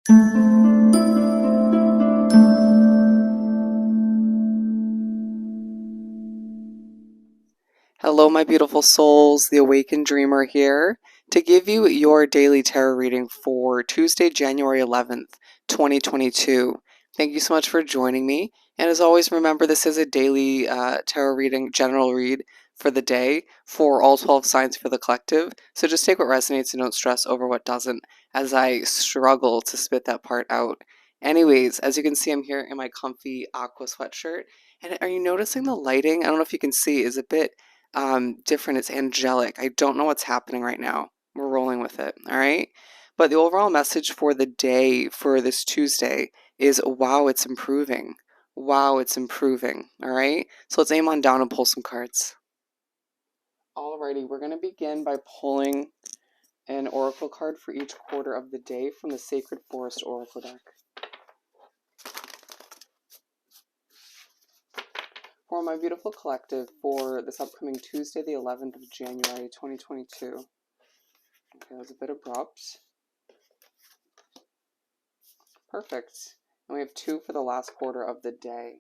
Hello, my beautiful souls. The Awakened Dreamer here to give you your daily tarot reading for Tuesday, January 11th, 2022. Thank you so much for joining me. And as always, remember this is a daily tarot reading, general read for the day for all 12 signs for the collective. So just take what resonates and don't stress over what doesn't, as I struggle to spit that part out. Anyways, as you can see, I'm here in my comfy aqua sweatshirt. And are you noticing the lighting? I don't know if you can see, is a bit different. It's angelic. I don't know what's happening right now. We're rolling with it. All right. But the overall message for the day for this Tuesday is wow, it's improving. Wow, it's improving. All right. So let's aim on down and pull some cards. Alrighty, we're going to begin by pulling an oracle card for each quarter of the day from the Sacred Forest Oracle deck. For my beautiful collective for this upcoming Tuesday, the 11th of January, 2022. Okay, that was a bit abrupt. Perfect. And we have 2 for the last quarter of the day.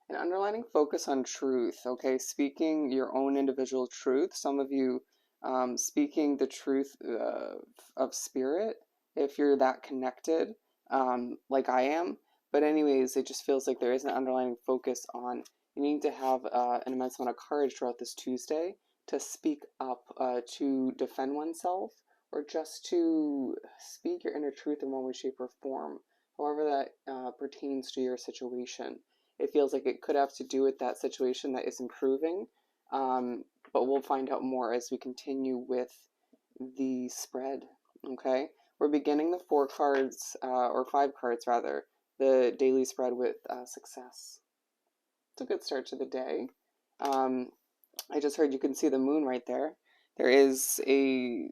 An underlining focus on truth, okay? Speaking your own individual truth. Some of you speaking the truth of spirit, if you're that connected, like I am. But anyways, it just feels like there is an underlining focus on you need to have an immense amount of courage throughout this Tuesday to speak up, to defend oneself, or just to speak your inner truth in one way, shape, or form, however that pertains to your situation. It feels like it could have to do with that situation that is improving, but we'll find out more as we continue with the spread, okay? We're beginning the 4 cards, or 5 cards rather, the daily spread with success. It's a good start to the day. I just heard you can see the moon right there. There is a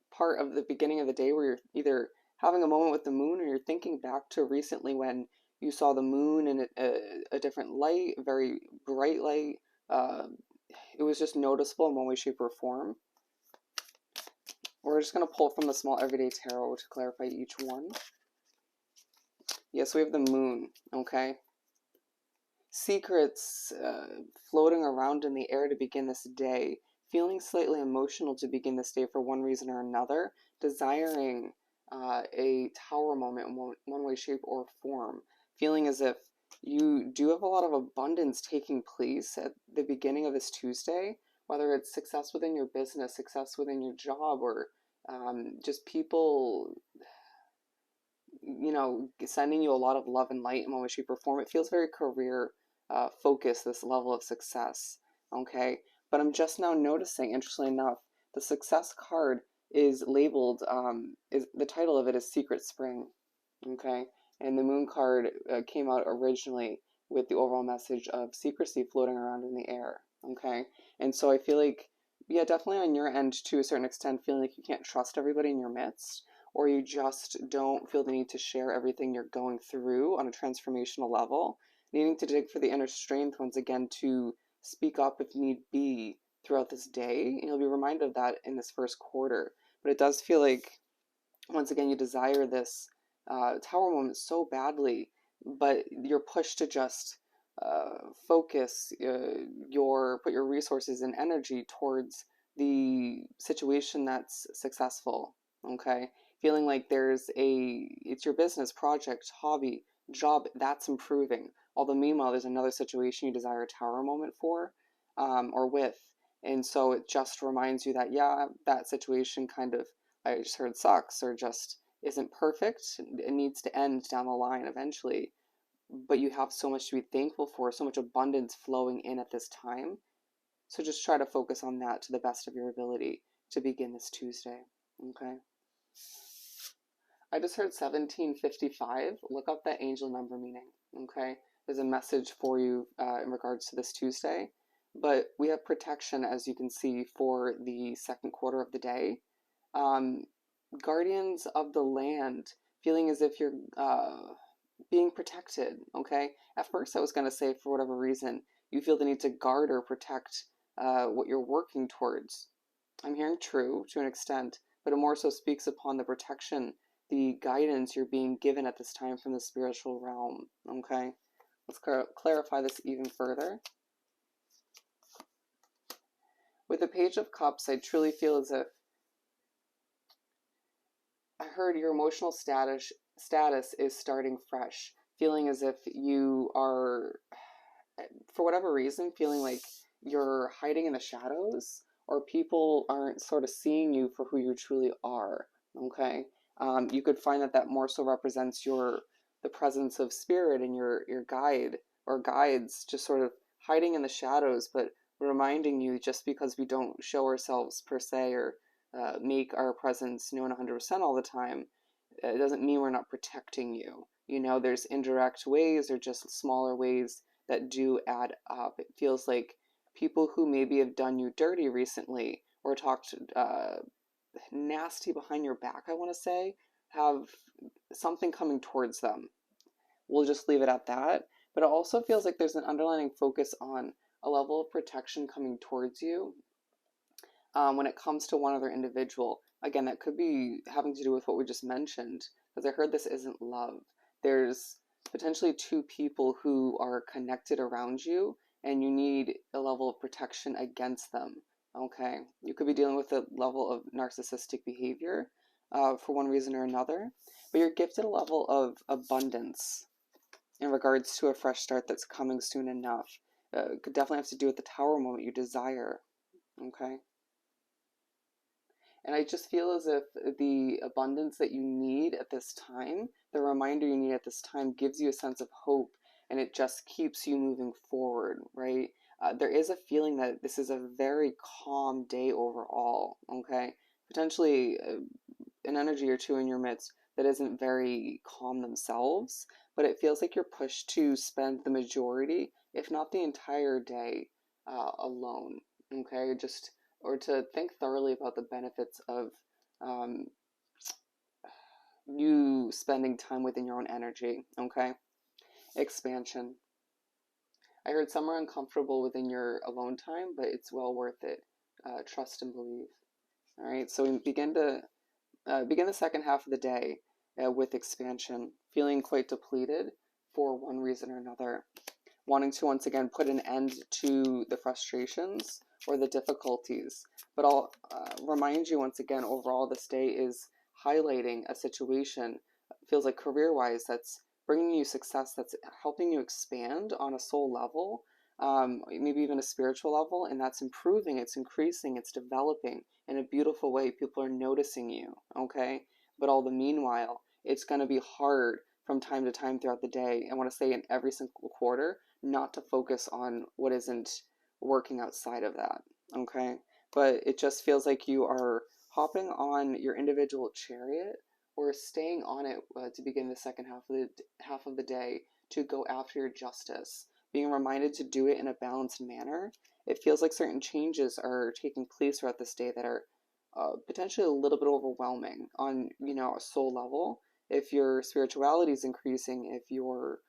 part of the beginning of the day where you're either having a moment with the moon or you're thinking back to recently when you saw the moon in a different light, a very bright light. It was just noticeable in one way, shape, or form. We're just going to pull from the Small Everyday Tarot to clarify each one. Yes, we have the moon, okay? Secrets floating around in the air to begin this day. Feeling slightly emotional to begin this day for one reason or another. Desiring a tower moment in one way, shape, or form. Feeling as if you do have a lot of abundance taking place at the beginning of this Tuesday, whether it's success within your business, success within your job, or just people, you know, sending you a lot of love and light in one way, shape, or form. It feels very career focused, this level of success, okay? But I'm just now noticing, interestingly enough, the success card is labeled, is the title of it is Secret Spring, okay? And the moon card came out originally with the overall message of secrecy floating around in the air, okay? And so I feel like, yeah, definitely on your end to a certain extent, feeling like you can't trust everybody in your midst, or you just don't feel the need to share everything you're going through on a transformational level, needing to dig for the inner strength once again to speak up if need be throughout this day. And you'll be reminded of that in this first quarter. But it does feel like, once again, you desire this tower moment so badly, but you're pushed to just focus put your resources and energy towards the situation that's successful, okay? Feeling like it's your business, project, hobby, job that's improving. Although meanwhile, there's another situation you desire a tower moment for, or with. And so it just reminds you that, yeah, that situation kind of, I just heard sucks, or just isn't perfect. It needs to end down the line eventually. But you have so much to be thankful for, so much abundance flowing in at this time. So just try to focus on that to the best of your ability to begin this Tuesday, okay? I just heard 1755. Look up that angel number meaning, okay? There's a message for you in regards to this Tuesday. But we have protection, as you can see, for the second quarter of the day. Guardians of the land, feeling as if you're being protected, okay? At first I was going to say, for whatever reason, you feel the need to guard or protect what you're working towards. I'm hearing true to an extent, but it more so speaks upon the protection the guidance you're being given at this time from the spiritual realm. Okay, let's clarify this even further. With the Page of Cups, I truly feel as if I heard your emotional status is starting fresh, feeling as if you are, for whatever reason, feeling like you're hiding in the shadows, or people aren't sort of seeing you for who you truly are. Okay, you could find that that more so represents the presence of spirit and your guide or guides, just sort of hiding in the shadows, but reminding you, just because we don't show ourselves per se, or make our presence known 100% all the time, it doesn't mean we're not protecting you. You know, there's indirect ways or just smaller ways that do add up. It feels like people who maybe have done you dirty recently or talked nasty behind your back, I want to say, have something coming towards them. We'll just leave it at that. But it also feels like there's an underlying focus on a level of protection coming towards you when it comes to one other individual. Again, that could be having to do with what we just mentioned, because I heard this isn't love. There's potentially two people who are connected around you, and you need a level of protection against them. Okay, you could be dealing with a level of narcissistic behavior for one reason or another, but you're gifted a level of abundance in regards to a fresh start that's coming soon enough. Could definitely have to do with the Tower moment you desire. Okay. And I just feel as if the abundance that you need at this time, the reminder you need at this time, gives you a sense of hope, and it just keeps you moving forward, right? There is a feeling that this is a very calm day overall, okay? Potentially an energy or two in your midst that isn't very calm themselves, but it feels like you're pushed to spend the majority, if not the entire day, alone, okay? Just or to think thoroughly about the benefits of um, you spending time within your own energy. Okay, expansion. I heard some are uncomfortable within your alone time, but it's well worth it. Trust and believe. All right, so we begin the second half of the day with expansion, feeling quite depleted for one reason or another, wanting to once again put an end to the frustrations or the difficulties. But I'll remind you once again, overall, this day is highlighting a situation, feels like career-wise, that's bringing you success, that's helping you expand on a soul level, maybe even a spiritual level, and that's improving, it's increasing, it's developing in a beautiful way. People are noticing you, okay? But all the meanwhile, it's going to be hard from time to time throughout the day. I want to say in every single quarter, not to focus on what isn't working outside of that, okay? But it just feels like you are hopping on your individual chariot or staying on it to begin the second half of the day to go after your justice, being reminded to do it in a balanced manner. It feels like certain changes are taking place throughout this day that are potentially a little bit overwhelming on, a soul level. If your spirituality is increasing, if you're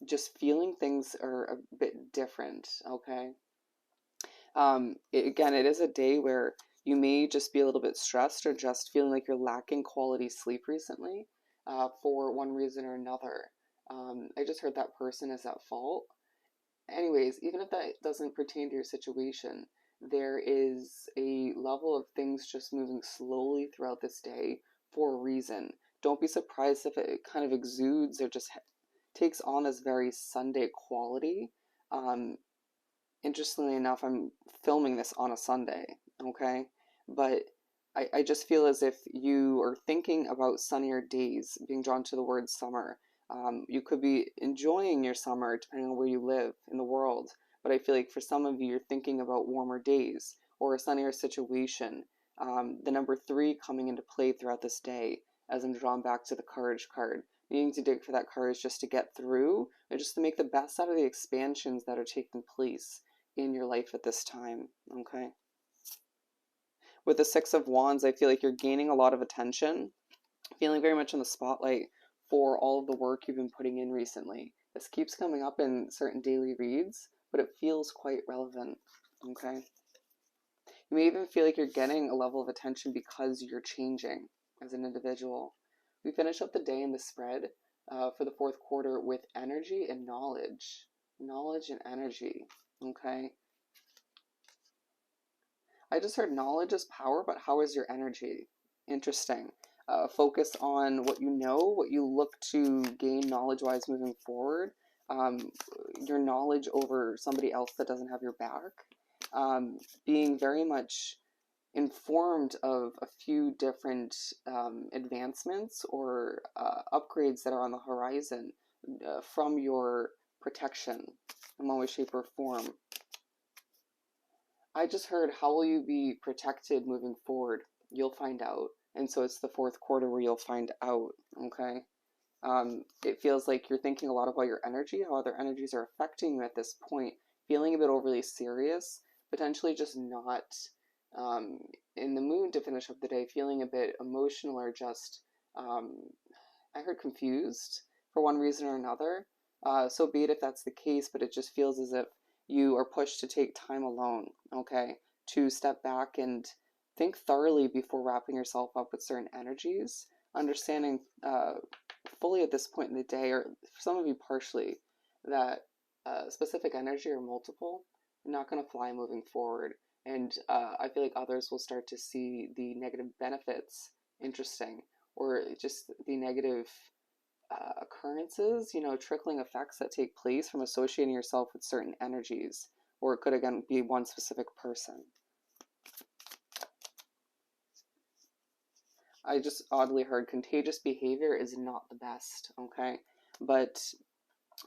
just feeling things are a bit different, okay? Again, it is a day where you may just be a little bit stressed or just feeling like you're lacking quality sleep recently for one reason or another. I just heard that person is at fault. Anyways, even if that doesn't pertain to your situation, there is a level of things just moving slowly throughout this day for a reason. Don't be surprised if it kind of exudes or just takes on this very Sunday quality. Um, Interestingly enough, I'm filming this on a Sunday, okay? But I just feel as if you are thinking about sunnier days, being drawn to the word summer. You could be enjoying your summer depending on where you live in the world, but I feel like for some of you, you're thinking about warmer days or a sunnier situation. The number three coming into play throughout this day as I'm drawn back to the courage card. Needing to dig for that courage just to get through, or just to make the best out of the expansions that are taking place in your life at this time, okay? With the Six of Wands, I feel like you're gaining a lot of attention, feeling very much in the spotlight for all of the work you've been putting in recently. This keeps coming up in certain daily reads, but it feels quite relevant, okay? You may even feel like you're getting a level of attention because you're changing as an individual. We finish up the day in the spread for the fourth quarter with energy and knowledge. Knowledge and energy. Okay. I just heard knowledge is power, but how is your energy? Interesting. Focus on what you know, what you look to gain knowledge wise moving forward, um, your knowledge over somebody else that doesn't have your back, being very much informed of a few different advancements or upgrades that are on the horizon from your protection in one way, shape, or form. I just heard, how will you be protected moving forward? You'll find out. And so it's the fourth quarter where you'll find out, okay? It feels like you're thinking a lot about your energy, how other energies are affecting you at this point, feeling a bit overly serious, potentially just not um, in the mood to finish up the day, feeling a bit emotional or just, I heard confused for one reason or another. So be it if that's the case, but it just feels as if you are pushed to take time alone, okay, to step back and think thoroughly before wrapping yourself up with certain energies, understanding fully at this point in the day, or for some of you partially, that specific energy or multiple are not going to fly moving forward. And I feel like others will start to see the negative benefits interesting, or just the negative occurrences, trickling effects that take place from associating yourself with certain energies, or it could again be one specific person. I just oddly heard contagious behavior is not the best, okay? But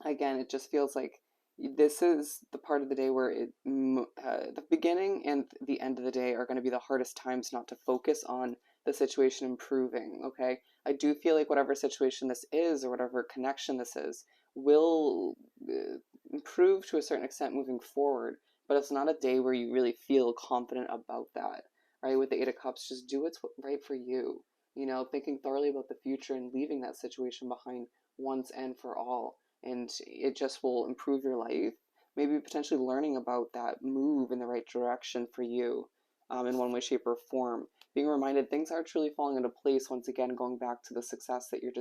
again, it just feels like this is the part of the day where the beginning and the end of the day are going to be the hardest times not to focus on the situation improving, okay? I do feel like whatever situation this is or whatever connection this is will improve to a certain extent moving forward, but it's not a day where you really feel confident about that, right? With the Eight of Cups, just do what's right for you, thinking thoroughly about the future and leaving that situation behind once and for all, and it just will improve your life. Maybe potentially learning about that move in the right direction for you in one way, shape, or form. Being reminded things are truly falling into place once again, going back to the success that you're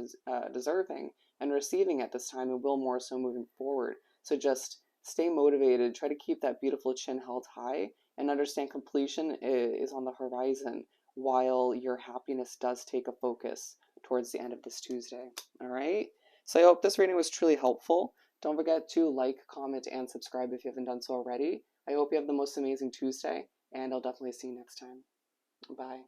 deserving and receiving at this time, and will more so moving forward. So just stay motivated, try to keep that beautiful chin held high, and understand completion is on the horizon while your happiness does take a focus towards the end of this Tuesday. All right? So I hope this reading was truly helpful. Don't forget to like, comment, and subscribe if you haven't done so already. I hope you have the most amazing Tuesday, and I'll definitely see you next time. Bye.